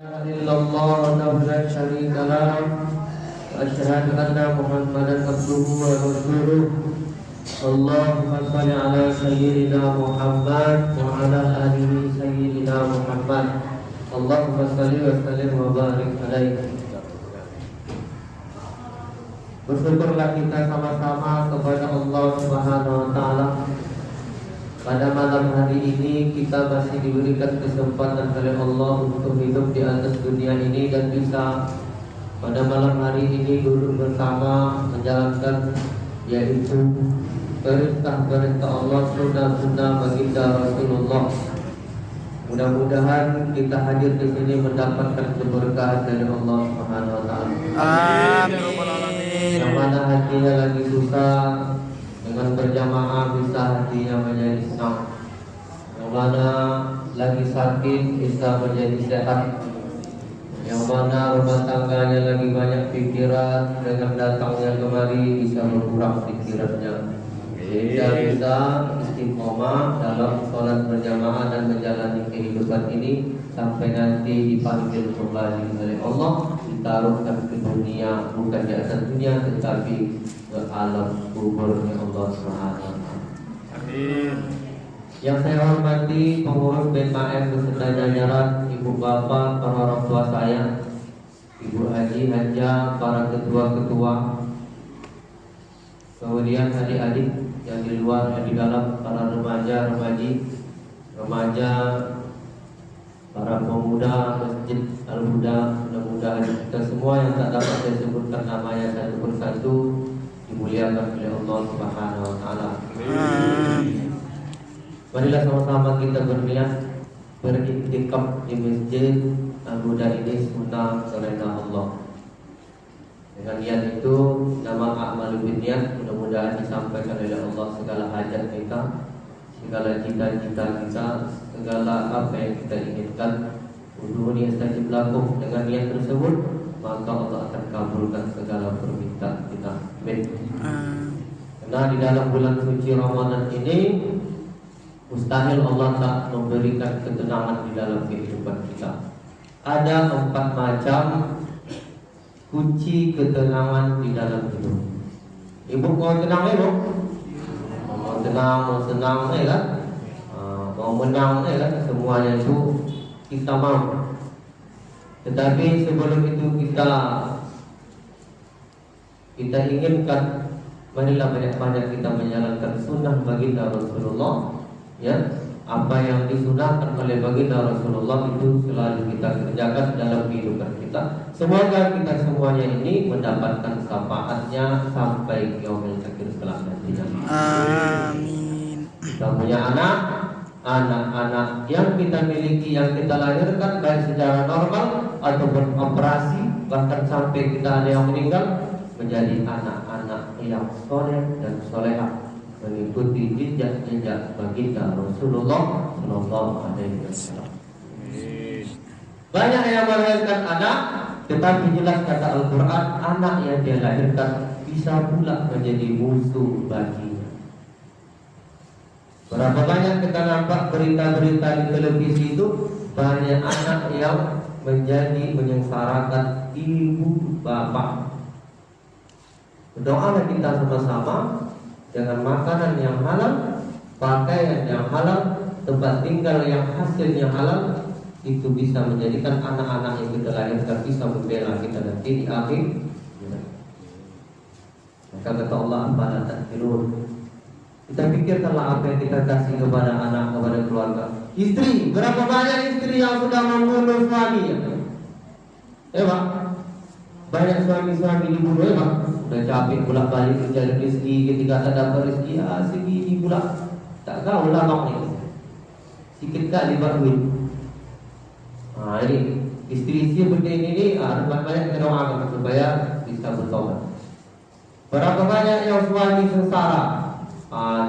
illallah wahdahu la syarika lah wa asyhadu anna Muhammadan abduhu wa rasuluh. Allahumma shalli ala sayyidina Muhammad wa ala alihi sayyidina Muhammad. Allahumma shalli wa sallim wa barik alaihi. Bersyukurlah kita sama-sama kepada Allah Subhanahu wa taala. Pada malam hari ini kita masih diberikan kesempatan oleh Allah untuk hidup di atas dunia ini dan bisa pada malam hari ini duduk bersama menjalankan yaitu perintah-perintah Allah, sunnah-sunnah baginda Rasulullah. Mudah-mudahan kita hadir di sini mendapatkan keberkahan dari Allah Subhanahu wa taala. Amin. Yang mana hatinya lagi susah, dengan berjamaah bisa hatinya menjadi senang. Yang mana lagi sakit bisa menjadi sehat. Yang mana rumah tangganya lagi banyak pikiran, dengan datangnya kemari bisa berkurang pikirannya. Sehingga bisa istiqomah dalam sholat berjamaah dan menjalani kehidupan ini sampai nanti dipanggil kembali oleh Allah, ditaruhkan ke dunia, bukan di atas dunia tetapi ke alam kuburnya Allah Subhanahu wa taala. Amin. Yang saya hormati pengurus BKM beserta jajaran, ibu bapak, para orang tua saya, ibu haji, hajah, para ketua-ketua, kemudian adik-adik yang di luar, yang di dalam, para remaja, remaja, para pemuda Masjid Al-Huda. Mudah-mudahan kita semua yang tak dapat saya sebutkan namanya satu persatu dimuliakan oleh Allah Subhanahu wa taala. Marilah sama-sama kita berniat beriktikaf di Masjid Al-Huda ini sunnah karena Allah. Dengan niat itu nama a'malu binniyat, mudah-mudahan disampaikan oleh Allah segala hajat kita, segala cita-cita kita, segala apa yang kita inginkan. Udhuni astajib lakum, dengan niat tersebut maka Allah akan kabulkan segala permintaan kita. Amin. Karena di dalam bulan suci Ramadan ini mustahil Allah tak memberikan ketenangan di dalam kehidupan kita. Ada 4 macam kunci ketenangan di dalam hidup. Ibu mau tenang ibu? Mau tenang, mau senang kan? Mau menang kan? Semuanya itu kita mau. Tetapi sebelum itu kita inginkan, marilah banyak-banyak kita menjalankan sunnah baginda Rasulullah. Ya, apa yang disunahkan oleh baginda Rasulullah itu selalu kita kerjakan dalam kehidupan kita. Semoga kita semuanya ini mendapatkan syafaatnya sampai yaumil akhir kelak nantinya. Amin. Kita punya anak-anak yang kita miliki, yang kita lahirkan baik secara normal ataupun operasi, bahkan sampai kita ada yang meninggal, menjadi anak-anak yang soleh dan solehah, mengikuti jejak-jejak baginda Rasulullah Sallallahu Alaihi Wasallam. Banyak yang melahirkan anak, tetapi jelas kata Al-Quran, anak yang dia lahirkan bisa pula menjadi musuh baginya. Berapa banyak kita nampak berita-berita di televisi itu, banyak anak yang menjadi menyengsarakan ibu bapak. Berdoalah kita sama-sama dengan makanan yang halal, pakaian yang halal, tempat tinggal yang hasilnya halal, itu bisa menjadikan anak-anak yang kita lahirkan bisa membela kita nanti di akhir. Maka kata Allah, "Afala ta'qilun?" Kita pikirkanlah apa yang kita kasih kepada anak, kepada keluarga. Istri, berapa banyak istri yang sudah membunuh suaminya? Pak, banyak suami-suami dibunuh Pak. Udah capek pula balik mencari rezeki, ketika tak dapat rezeki, segini pula. Tak tahu lah bang ni. Sikit kali duit. Ini istri-istri benda ini banyak kita doakan supaya bisa bertobat. Berapa banyak yang suami sengsara,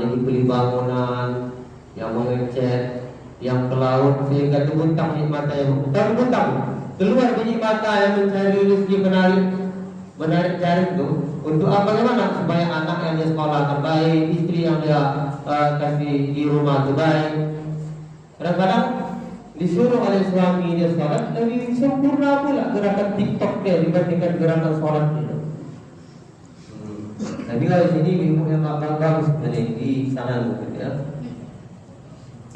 jadi beli bangunan, yang mengecat, yang ke laut sehingga terbentang nikmat yang terbentang. Keluar biji mata yang mencari rezeki menarik jaring itu untuk apa, bagaimana supaya anak yang dia sekolah terbaik, istri yang dia kasih di rumah terbaik. Kadang-kadang disuruh oleh suaminya sholat, lebih sempurna pula gerakan TikTok dia dibandingkan gerakan sholat itu. Tapi kalau sini ibu yang bagus di sana mungkin ya.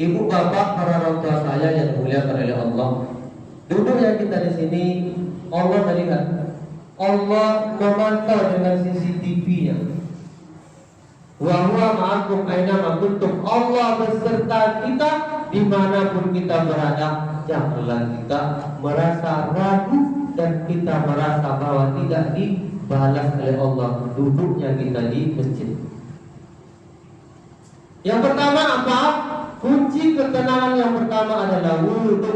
Ibu bapak para orang tua saya yang dimuliakan oleh Allah, duduknya kita di sini, Allah melihat, Allah memantau dengan CCTV-nya. Wa huwa ma'akum aina kuntum. Allah beserta kita dimanapun kita berada. Janganlah kita merasa ragu dan kita merasa bahwa tidak dibalas oleh Allah duduknya kita di masjid. Yang pertama apa? Kunci ketenangan yang pertama adalah wudhu.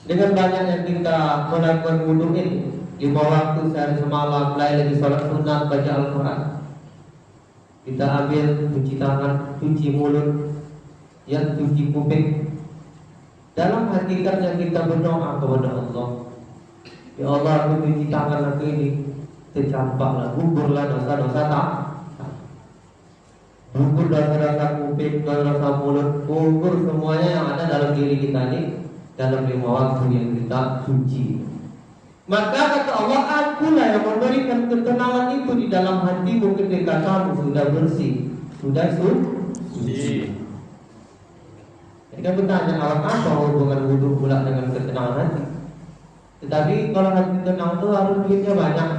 Dengan banyaknya kita melakukan wudhu ini, 5 waktu sehari semalam, mulai lagi sholat sunat, baca Al-Quran, kita ambil cuci tangan, cuci mulut, yang cuci kuping. Dalam hakikatnya kita berdoa kepada Allah, ya Allah, aku cuci tangan aku ini, tercampaklah, gugurlah dosa-dosa tak, gugur dosa-dosa kuping, dosa mulut, gugur semuanya yang ada dalam diri kita ini dalam 5 waktu yang kita suci. Maka kata Allah, akulah yang memberikan ketenangan itu di dalam hatimu ketika kamu sudah bersih, sudah suci. Jadi kan bertanya, apa hubungan wudhu pula dengan ketenangan hati? Tetapi kalau hati tenang itu harus duitnya banyak.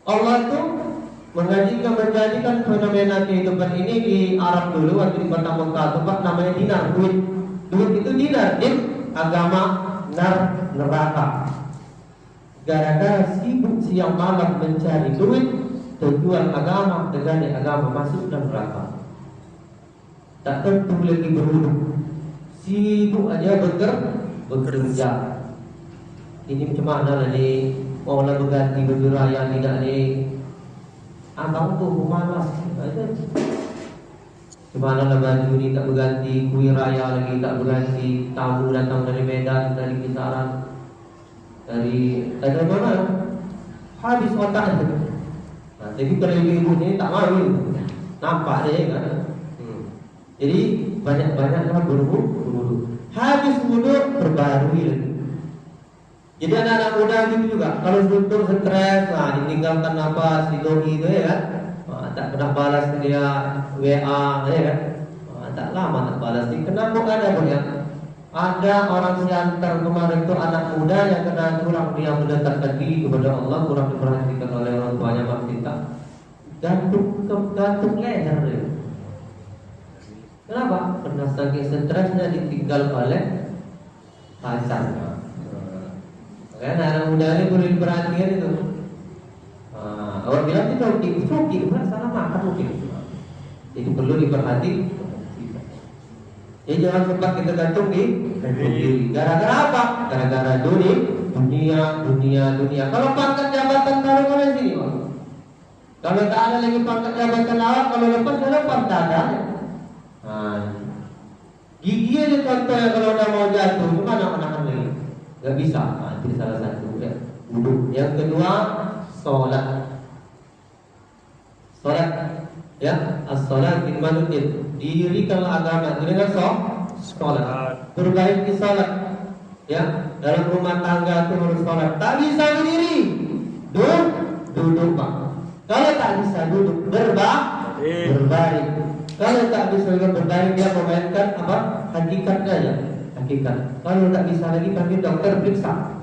Allah itu menjadikan fenomena kehidupan ini di Arab dulu, waktu di kota Mekah itu Pak, namanya dinar, duit. Duit itu dinar, agama neraka. Gara-gara sibuk siang malam mencari duit, terjual agama, tergani agama, masuk dalam neraka. Tak tentu lagi berwudhu, sibuk aja bekerja. Ini macam mana lah ni? Mau lah berganti baju raya tidak ni? Abang tu malas. Gimana lah baju ni tak berganti, kuih raya lagi tak berganti, tamu datang dari Medan, dari Kisaran, dari mana? Habis otak tu. Nah, tapi kalau ibu ni tak mahu, nampak dia kan? Jadi banyak-banyaklah berwudu. Habis wudu berbarui lagi. Jadi anak-anak muda gitu juga. Kalau suntuk stres, nah ditinggalkan apa si doi itu ya kan? Tak pernah balas dia WA ya kan? Tak lama tak balas. Kenapa ada banyak? Ada orang siantar kemarin itu anak muda yang kena kurang dia mendekatkan diri kepada Allah, kurang diperhatikan oleh orang tuanya bab cinta. Gantung leher dia. Kenapa? Pernah saking stresnya ditinggal oleh pacarnya. Kan anak muda ini perlu diperhatikan itu. Orang bilang itu coki, bukan salah makan mungkin. Jadi perlu diperhatikan. Jadi jangan sempat kita gantung di diri. Gara-gara apa? Gara-gara dunia. Kalau pangkat jabatan taruh oleh sini, kalau tak ada lagi pangkat jabatan awak, kalau lepas tak ada. Gigi aja contohnya kalau udah mau jatuh, gimana menahan lagi? Gak bisa. Itu salah satu ya. Wudhu. Yang kedua, sholat. Ya, as-sholat bin manudin. Didirikanlah agama dengan sholat. Perbaiki sholat. Ya, dalam rumah tangga itu harus sholat. Tak bisa berdiri, duduk Pak. Kalau tak bisa duduk, berbaring. Kalau tak bisa berbaring, dia memainkan apa? Hakikatnya ya. Hakikat. Kalau tak bisa lagi, panggil dokter periksa.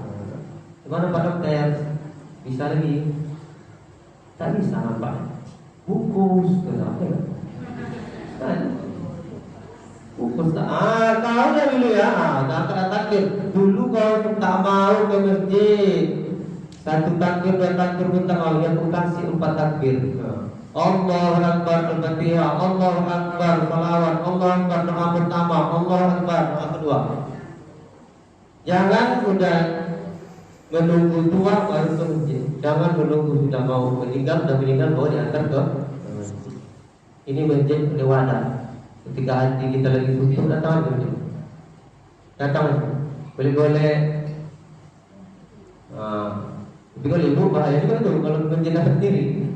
Gimana Pak Dokter? Bisa lagi? Tak bisa nampak. Kukus, kenapa ya? Kan? Kukus tak? Tahu dah dulu ya. Tak kena takbir. Dulu kalau tak mau ke masjid, 1 takbir, 2 takbir pun tak mau. Yang aku kasih 4 takbir. Allahu Akbar Al-Fatihah, Allahu Akbar Salawat, Allahu Akbar doa pertama, Allahu Akbar doa kedua. Jangan sudah menunggu tua baru ke masjid. Jangan menunggu sudah mau meninggal, baru diantar ke masjid. Ini menjadi wadah. Ketika hati kita lagi suntuk, datang ke masjid. Datang boleh-boleh. Tapi kalau ibu bahaya juga tuh kalau menjenazah sendiri.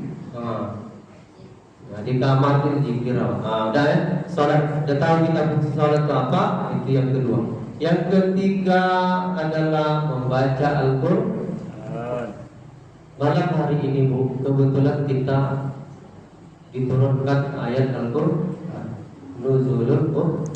Nah, di kamar itu zikir. Udah ya. Salat, udah tahu kita fungsi salat itu apa? Itu yang kedua. Yang ketiga adalah membaca Al-Qur'an. Malam hari ini Bu, kebetulan kita diturunkan ayat Al-Qur'an. Nuzulul Qur'an.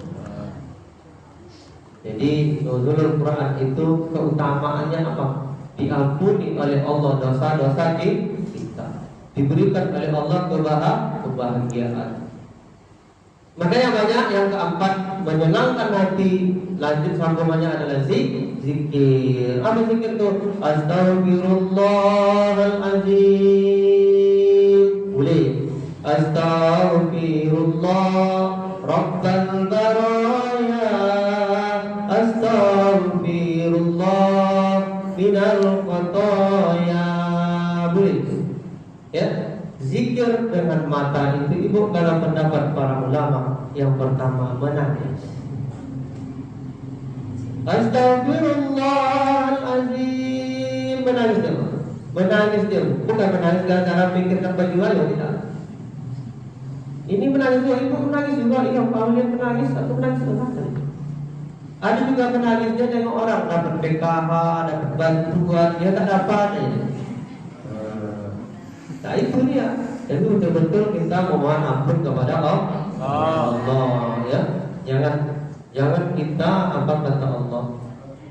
Jadi nuzulul Qur'an itu keutamaannya apa? Diampuni oleh Allah dosa-dosa kita. Diberikan oleh Allah kebahagiaan. Makanya banyak yang keempat menyenangkan hati. Lanjut sambungannya adalah zikir. Apa zikir itu? Astaghfirullahaladzim. Boleh. Astaghfirullah Rabbal baraya. Astaghfirullah minal khataya. Boleh. Ya. Zikir dengan mata itu Ibu dalam pendapat para ulama yang pertama menangis. Astagfirullahaladzim. Menangis dia. Menangis dia. Bukan menangis gara-gara pikirkan baju ayo, tidak. Ini menangis juga, Ibu menangis juga. Iya, kalau dia menangis, aku menangis juga. Ada juga menangis dia tengok orang dapat PKH, dapat bantuan, dia tak dapat ya. Nah itu dia. Jadi betul-betul kita memohon ampun kepada Allah ya. Jangan kita apa kata Allah.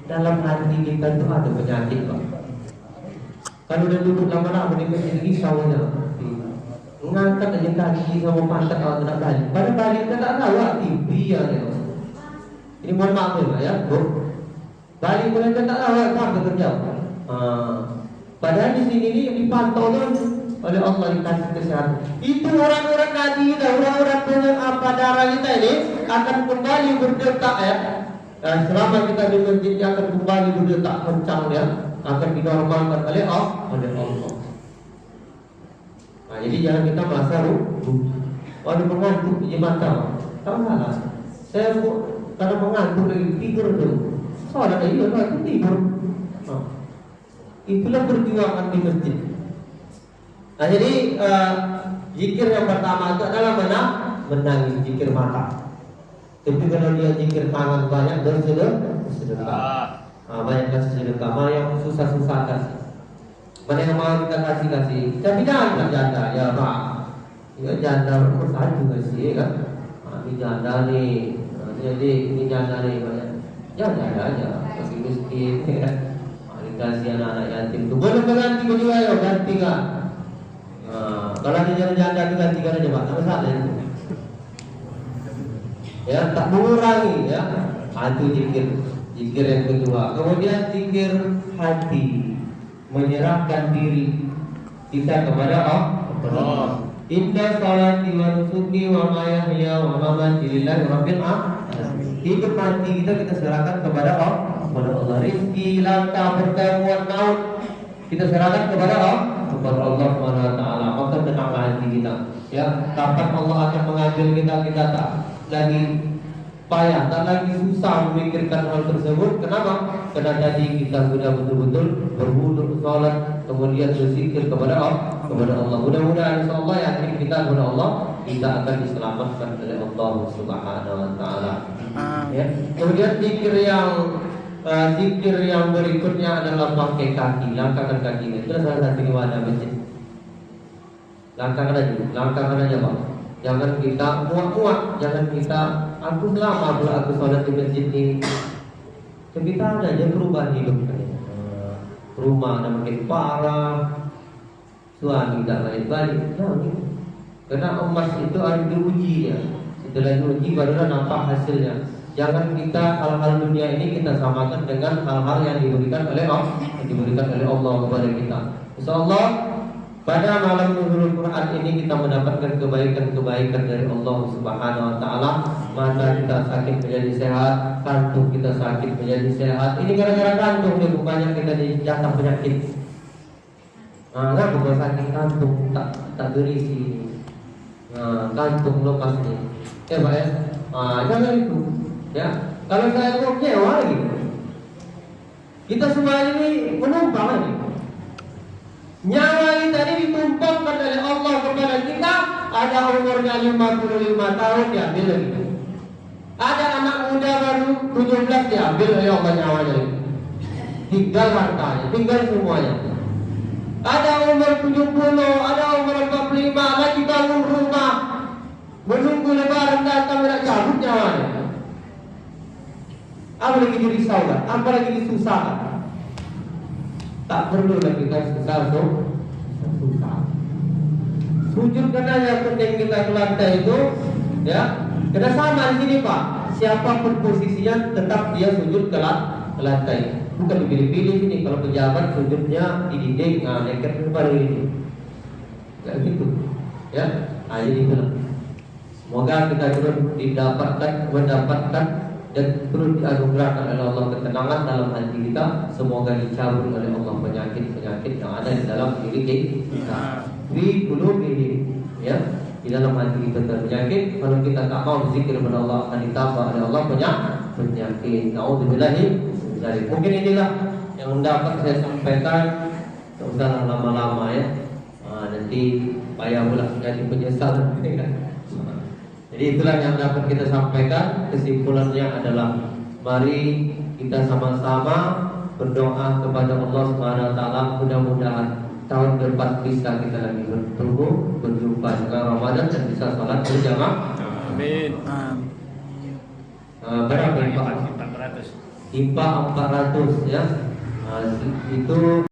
Dalam hati kita itu ada penyakit Pak. Kalau udah duduk lama-lama menikmati risau aja. Ngangkat aja kaki sama pantat kalau tidak balik. Pada balik kita tak tahu TV ya. Ini mohon maaf ya Bu. Balik kita tak tahu apa bekerja. Padahal di sini ini dipantau oleh Allah dikasih kesehatan. Itu orang-orang nadi kita, orang-orang dengan apa darah kita ini akan kembali berdetak ya. Dan selama kita di masjid dia akan kembali berdetak kencang ya, akan dinormalkan oleh Allah. Nah, jadi jangan kita merasa rugi. Waduh mengantuk di mata. Tahu salah. Saya karena mengantuk lagi tidur dulu. Soalnya itu tidur. Itulah perjuangan di masjid. Nah jadi zikir yang pertama itu adalah menangis, zikir mata. Tapi kalau dia zikir tangan banyak bersedekah. Banyak kasih sedekah. Mana yang susah-susah kasih. Mana yang mau kita kasih. Tapi jangan janda ya Pak. Ya janda nomor satu kasih kan. Ini janda nih. Jadi ini janda nih banyak. Ya janda aja. Kasih miskin. Kasih anak-anak yatim itu boleh ganti baju ayo ganti kan. Kalau dia janda itu gantikan aja Pak, tak masalah itu. Ya tak mengurangi ya. Itu zikir yang kedua. Kemudian zikir hati, menyerahkan diri kita kepada Allah. Inna salati wa nusuki wa mahyaya wa mamati lillahi rabbil alamin. Hidup mati kita serahkan kepada Allah. Rizki, langkah, pertemuan, maut kita serahkan kepada Allah Subhanahu wa taala. Maka tenanglah hati kita. Ya, kapan Allah akan mengambil kita tak lagi payah, tak lagi susah memikirkan hal tersebut. Kenapa? Karena tadi kita sudah betul-betul berwudu, salat, kemudian berzikir kepada Allah. Mudah-mudahan insyaallah yakin kita kepada Allah kita akan diselamatkan oleh Allah Subhanahu wa taala. Ya. Kemudian zikir yang berikutnya adalah pakai kaki, langkahkan kaki. Itu salah satu wadah masjid. Langkahkan aja Pak. Jangan kita muak-muak, jangan kita aku selama aku sholat di masjid ini. Kita ada aja perubahan hidup kan. Rumah ada makin parah, suami tidak balik-balik. Karena emas itu harus diuji ya. Setelah diuji barulah nampak hasilnya. Jangan kita hal-hal dunia ini kita samakan dengan hal-hal yang diberikan oleh Allah kepada kita. Insyaallah pada malam nuzulul Quran ini kita mendapatkan kebaikan-kebaikan dari Allah Subhanahu wa taala. Mata kita sakit menjadi sehat, kantung kita sakit menjadi sehat. Ini gara-gara kantung nih banyak kita jatuh penyakit. Bukan sakit kantung tak berisi. Kantung lepas nih. Pak ya. Jangan itu. Ya, kalau saya mau nyewa lagi, kita semua ini menumpang lagi. Nyawa kita ini ditumpangkan oleh Allah kepada kita ada umurnya 55 tahun diambil lagi. Ada anak muda baru 17 diambil oleh Allah nyawanya. Tinggal hartanya, tinggal semuanya. Ada umur 70, ada umur 45, lagi bangun rumah, menunggu lebaran datang nak cabut nyawanya. Apa lagi dirisaukan, apa lagi disusahkan. Tak perlu lagi kita susah. Sujud karena penting kita ke lantai itu, ya. Kena sama di sini Pak. Siapapun posisinya tetap dia sujud ke lantai. Bukan dipilih-pilih ini. Kalau pejabat sujudnya di dinding, leker baru ini. Kayak gitu, ya. Jadi itulah. Semoga kita terus mendapatkan dan terus dianugerahkan oleh Allah ketenangan dalam hati kita. Semoga dicabut oleh Allah penyakit-penyakit yang ada di dalam diri kita. Di qulub ini, ya, di dalam hati kita terpenyakit. Kalau kita tak mau zikir kepada Allah, akan ditambah oleh Allah penyakit. Nauzubillahi min dzalik. Mungkin inilah yang dapat saya sampaikan. Tak usah lama-lama ya. Nanti payah pula jadi penyesalan. Jadi itulah yang dapat kita sampaikan. Kesimpulannya adalah mari kita sama-sama berdoa kepada Allah Subhanahu wa taala, mudah-mudahan tahun depan bisa kita lagi berjumpa dengan Ramadan dan bisa salat berjamaah. Amin. Berapa Pak? 400 ya. Itu